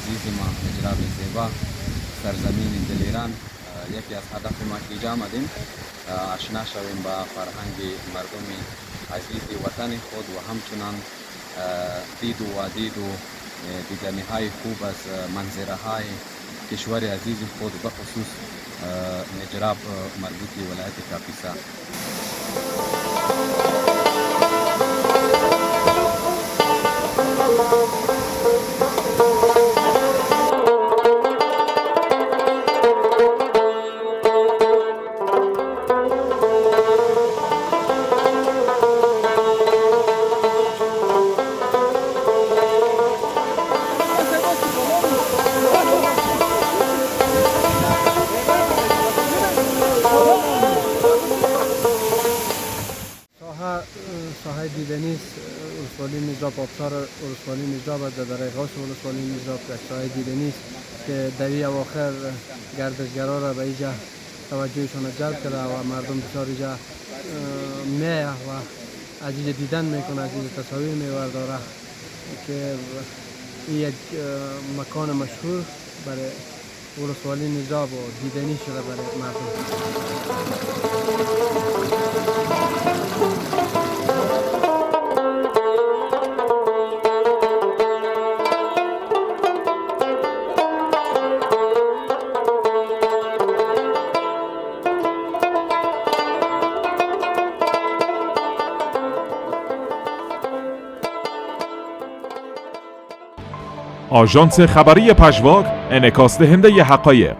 عزیز ما نجراب زیبا سرزمین دل ایران یکی از هدف ما که اینجا آمدیم آشنا شویم با فرهنگ مردم عزیز وطن خود و همچنان دید و وادید و دیدنی های خوب از منظره های کشور عزیز خود به خصوص نجراب مربوط به ولایت کاپیسا. ساحه دیدنی است. ولسوالی نجراب آبشار ولسوالی نجراب در دریغاش ولسوالی نجراب یک ساحه دیدنی است که در این اواخر گردشگران را به اینجا توجهشان جلب کرده و مردم بسیار اینجا میایه و از اینجا دیدن میکنه، از اینجا تصاویر میبرداره که این یک مکان مشهور برای ولسوالی نجراب و دیدنی شده برای مردم. آژانس خبری پژواک، انعکاس دهنده حقایق.